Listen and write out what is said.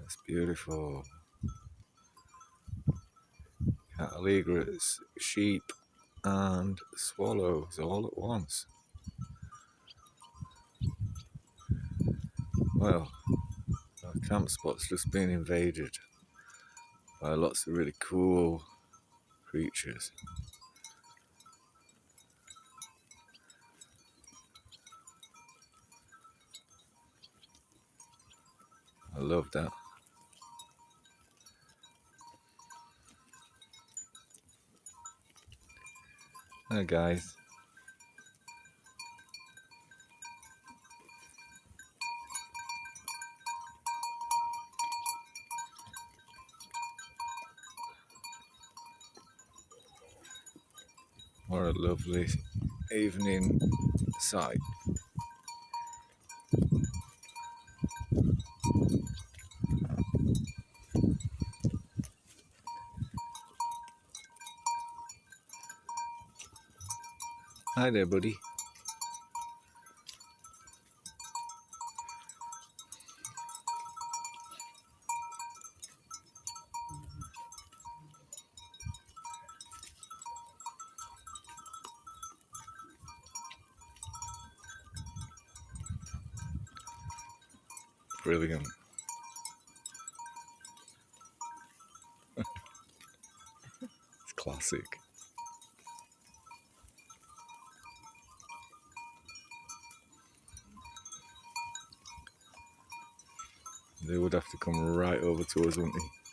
That's beautiful. Cattle egrets, sheep, and swallows all at once. Well, our camp spot's just been invaded by lots of really cool creatures. I love that. Hi guys. What a lovely evening sight. Hi there, buddy. Brilliant. It's classic. They would have to come right over to us, wouldn't they?